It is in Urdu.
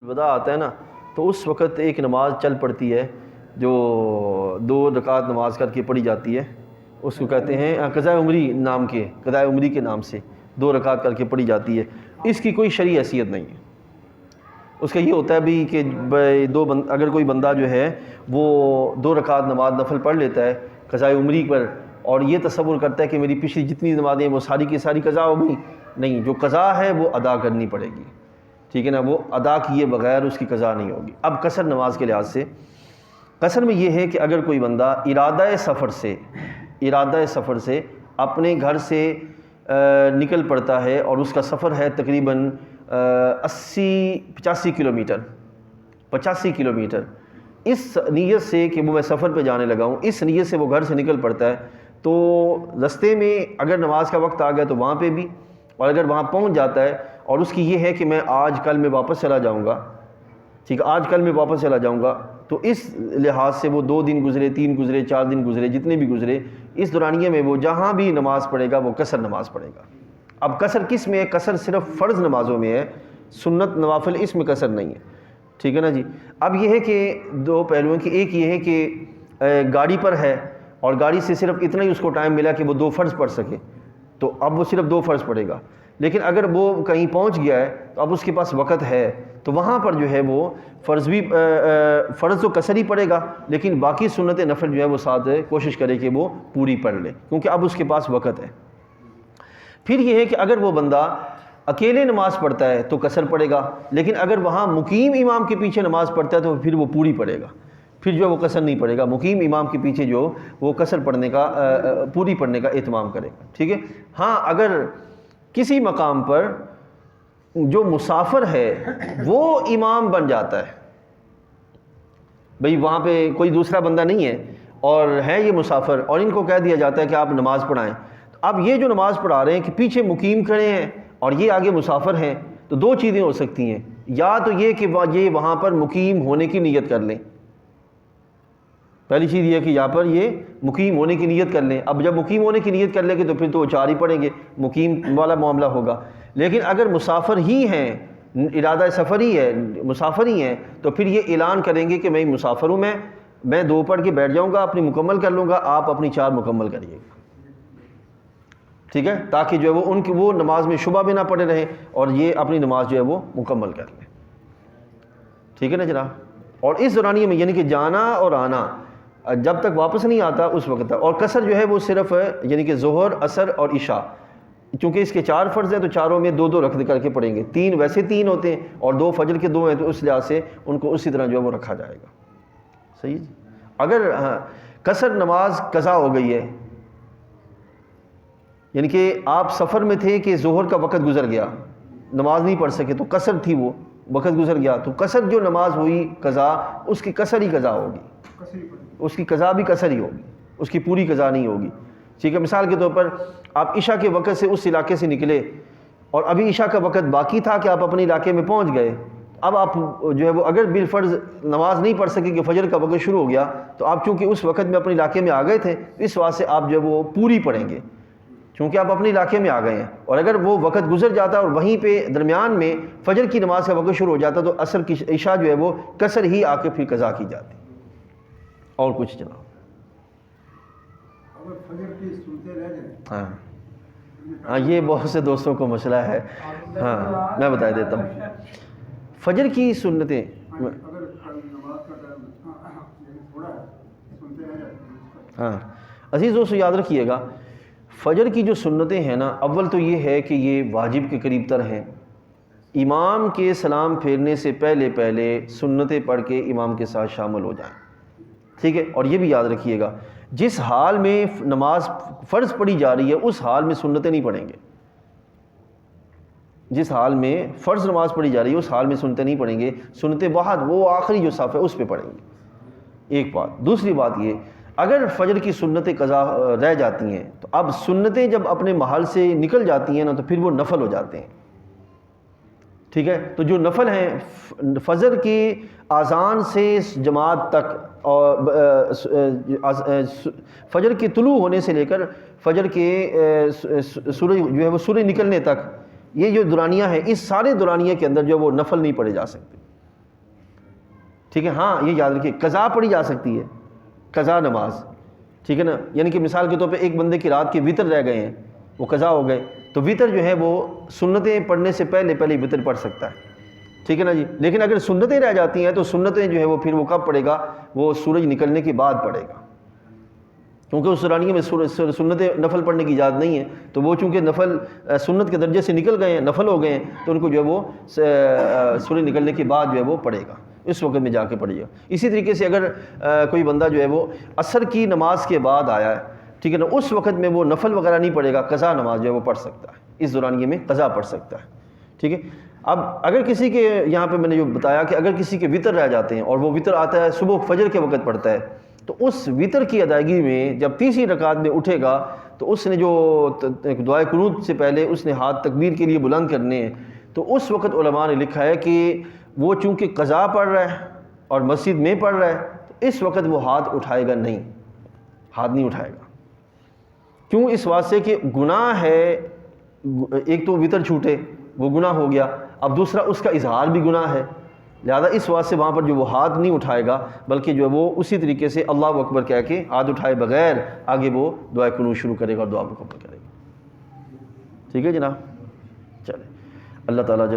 الوداع آتا ہے نا تو اس وقت ایک نماز چل پڑتی ہے جو 2 رکعت نماز کر کے پڑھی جاتی ہے، اس کو کہتے ہیں قضاء عمری کے نام سے 2 رکعت کر کے پڑھی جاتی ہے۔ اس کی کوئی شرعی حیثیت نہیں ہے۔ اس کا یہ ہوتا ہے بھی کہ اگر کوئی بندہ جو ہے وہ 2 رکعت نماز نفل پڑھ لیتا ہے قضاء عمری پر، اور یہ تصور کرتا ہے کہ میری پچھلی جتنی نمازیں وہ ساری کی ساری قضا ہو گئی، نہیں، جو قضا ہے وہ ادا کرنی پڑے گی، ٹھیک ہے نا، وہ ادا کیے بغیر اس کی قضا نہیں ہوگی۔ اب قصر نماز کے لحاظ سے قصر میں یہ ہے کہ اگر کوئی بندہ ارادہ سفر سے اپنے گھر سے نکل پڑتا ہے اور اس کا سفر ہے تقریباً 85 کلومیٹر، اس نیت سے کہ وہ میں سفر پہ جانے لگا ہوں، اس نیت سے وہ گھر سے نکل پڑتا ہے، تو رستے میں اگر نماز کا وقت آ گیا تو وہاں پہ بھی، اور اگر وہاں پہنچ جاتا ہے اور اس کی یہ ہے کہ میں آج کل میں واپس چلا جاؤں گا، ٹھیک ہے، آج کل میں واپس چلا جاؤں گا، تو اس لحاظ سے وہ 2 دن گزرے، 3 گزرے، 4 دن گزرے، جتنے بھی گزرے، اس دورانیے میں وہ جہاں بھی نماز پڑھے گا وہ قصر نماز پڑھے گا۔ اب قصر کس میں ہے؟ قصر صرف فرض نمازوں میں ہے، سنت نوافل اس میں قصر نہیں ہے، ٹھیک ہے نا جی۔ اب یہ ہے کہ 2 پہلو ہیں کہ ایک یہ ہے کہ گاڑی پر ہے اور گاڑی سے صرف اتنا ہی اس کو ٹائم ملا کہ وہ 2 فرض پڑھ سکے، تو اب وہ صرف 2 فرض پڑھے گا۔ لیکن اگر وہ کہیں پہنچ گیا ہے تو اب اس کے پاس وقت ہے، تو وہاں پر جو ہے وہ فرض تو قصر ہی پڑے گا، لیکن باقی سنت نفل جو ہے وہ ساتھ کوشش کرے کہ وہ پوری پڑھ لے، کیونکہ اب اس کے پاس وقت ہے۔ پھر یہ ہے کہ اگر وہ بندہ اکیلے نماز پڑھتا ہے تو قصر پڑے گا، لیکن اگر وہاں مقیم امام کے پیچھے نماز پڑھتا ہے تو پھر وہ پوری پڑے گا، پھر جو ہے وہ قصر نہیں پڑے گا، مقیم امام کے پیچھے جو وہ قصر پڑھنے کا پوری پڑھنے کا اہتمام کرے گا، ٹھیک ہے۔ ہاں، اگر کسی مقام پر جو مسافر ہے وہ امام بن جاتا ہے، بھئی وہاں پہ کوئی دوسرا بندہ نہیں ہے اور ہے یہ مسافر، اور ان کو کہہ دیا جاتا ہے کہ آپ نماز پڑھائیں، تو اب یہ جو نماز پڑھا رہے ہیں کہ پیچھے مقیم کھڑے ہیں اور یہ آگے مسافر ہیں، تو 2 چیزیں ہو سکتی ہیں، یا تو یہ کہ یہ وہاں پر مقیم ہونے کی نیت کر لیں، پہلی چیز یہ ہے کہ یہاں پر یہ مقیم ہونے کی نیت کر لیں۔ اب جب مقیم ہونے کی نیت کر لیں گے تو پھر تو وہ 4 ہی پڑھیں گے، مقیم والا معاملہ ہوگا۔ لیکن اگر مسافر ہی ہیں، ارادہ سفر ہی ہے، مسافر ہی ہیں، تو پھر یہ اعلان کریں گے کہ میں مسافر ہوں، میں 2 پڑھ کے بیٹھ جاؤں گا، اپنی مکمل کر لوں گا، آپ اپنی 4 مکمل کریے گا، ٹھیک ہے، تاکہ جو ہے وہ نماز میں شبہ بھی نہ پڑے رہیں اور یہ اپنی نماز جو ہے وہ مکمل کر لیں، ٹھیک ہے نا جناب۔ اور اس دورانیے میں یعنی کہ جانا اور آنا جب تک واپس نہیں آتا اس وقت تک، اور قصر جو ہے وہ صرف یعنی کہ ظہر، عصر اور عشاء، چونکہ اس کے 4 فرض ہیں تو چاروں میں 2 رکھ کر کے پڑھیں گے، 3 ویسے 3 ہوتے ہیں اور 2 فجر کے 2 ہیں، تو اس لحاظ سے ان کو اسی طرح جو ہے وہ رکھا جائے گا، صحیح جی۔ اگر قصر نماز قضا ہو گئی ہے، یعنی کہ آپ سفر میں تھے کہ ظہر کا وقت گزر گیا، نماز نہیں پڑھ سکے، تو قصر تھی، وہ وقت گزر گیا، تو قصر جو نماز ہوئی قضا، اس کی قصر ہی قضا ہوگی، اس کی قضا بھی قصر ہی ہوگی، اس کی پوری قضا نہیں ہوگی، ٹھیک ہے۔ مثال کے طور پر آپ عشاء کے وقت سے اس علاقے سے نکلے اور ابھی عشاء کا وقت باقی تھا کہ آپ اپنے علاقے میں پہنچ گئے، اب آپ جو ہے وہ اگر بالفرض نماز نہیں پڑھ سکے کہ فجر کا وقت شروع ہو گیا، تو آپ چونکہ اس وقت میں اپنے علاقے میں آ گئے تھے، اس واسطے آپ جو ہے وہ پوری پڑھیں گے، چونکہ آپ اپنے علاقے میں آ گئے ہیں، اور اگر وہ وقت گزر جاتا اور وہیں پہ درمیان میں فجر کی نماز کا وقت شروع ہو جاتا تو عصر کی عشاء جو ہے وہ قصر ہی آ کے پھر قضا کی جاتی۔ اور کچھ جناب؟ ہاں یہ بہت سے دوستوں کو مسئلہ ہے، ہاں میں بتا دیتا ہوں۔ فجر کی سنتیں، ہاں عزیز دوستو یاد رکھیے گا، فجر کی جو سنتیں ہیں نا، اول تو یہ ہے کہ یہ واجب کے قریب تر ہیں، امام کے سلام پھیرنے سے پہلے سنتیں پڑھ کے امام کے ساتھ شامل ہو جائیں، ٹھیک ہے۔ اور یہ بھی یاد رکھیے گا، جس حال میں نماز فرض پڑھی جا رہی ہے اس حال میں سنتیں نہیں پڑھیں گے، جس حال میں فرض نماز پڑھی جا رہی ہے اس حال میں سنتیں نہیں پڑھیں گے، سنتیں بعد وہ آخری جو صف ہے اس پہ پڑھیں گے، ایک بات۔ دوسری بات یہ، اگر فجر کی سنتیں قضا رہ جاتی ہیں تو اب سنتیں جب اپنے محل سے نکل جاتی ہیں نا تو پھر وہ نفل ہو جاتے ہیں، ٹھیک ہے۔ تو جو نفل ہیں فجر کی اذان سے جماعت تک، اور فجر کے طلوع ہونے سے لے کر فجر کے سورج جو ہے وہ سورج نکلنے تک، یہ جو دورانیہ ہیں، اس سارے دورانیہ کے اندر جو ہے وہ نفل نہیں پڑھے جا سکتے، ٹھیک ہے، ہاں یہ یاد رکھیے قضا پڑھی جا سکتی ہے، قضا نماز، ٹھیک ہے نا، یعنی کہ مثال کے طور پہ ایک بندے کی رات کے وتر رہ گئے ہیں، وہ قضا ہو گئے، تو وتر جو ہے وہ سنتیں پڑھنے سے پہلے وتر پڑھ سکتا ہے، ٹھیک ہے نا جی۔ لیکن اگر سنتیں رہ جاتی ہیں تو سنتیں جو ہے وہ پھر وہ کب پڑھے گا؟ وہ سورج نکلنے کے بعد پڑھے گا، کیونکہ اس دورانیے میں سنتیں نفل پڑھنے کی اجازت نہیں ہے، تو وہ چونکہ نفل سنت کے درجے سے نکل گئے ہیں، نفل ہو گئے ہیں، تو ان کو جو ہے وہ سورج نکلنے کے بعد جو ہے وہ پڑھے گا، اس وقت میں جا کے پڑھے گا۔ اسی طریقے سے اگر کوئی بندہ جو ہے وہ عصر کی نماز کے بعد آیا ہے، ٹھیک ہے نا، اس وقت میں وہ نفل وغیرہ نہیں پڑھے گا، قضا نماز جو ہے وہ پڑھ سکتا ہے، اس دورانیے میں قضا پڑھ سکتا ہے، ٹھیک ہے۔ اب اگر کسی کے یہاں پہ میں نے جو بتایا کہ اگر کسی کے وتر رہ جاتے ہیں اور وہ وتر آتا ہے صبح فجر کے وقت پڑھتا ہے، تو اس وتر کی ادائیگی میں جب تیسری رکعت میں اٹھے گا تو اس نے جو دعائے قنوت سے پہلے اس نے ہاتھ تکبیر کے لیے بلند کرنے ہیں، تو اس وقت علماء نے لکھا ہے کہ وہ چونکہ قضا پڑھ رہا ہے اور مسجد میں پڑھ رہا ہے، تو اس وقت وہ ہاتھ اٹھائے گا نہیں، ہاتھ نہیں اٹھائے گا۔ کیوں؟ اس واسطے کہ گناہ ہے، ایک تو وتر چھوٹے وہ گناہ ہو گیا، اب دوسرا اس کا اظہار بھی گناہ ہے، لہذا اس واسطے وہاں پر جو وہ ہاتھ نہیں اٹھائے گا، بلکہ جو ہے وہ اسی طریقے سے اللہ اکبر کہہ کے ہاتھ اٹھائے بغیر آگے وہ دعائے قنوت شروع کرے گا اور دعا مکمل کرے گا، ٹھیک ہے جناب۔ چلیں، اللہ تعالیٰ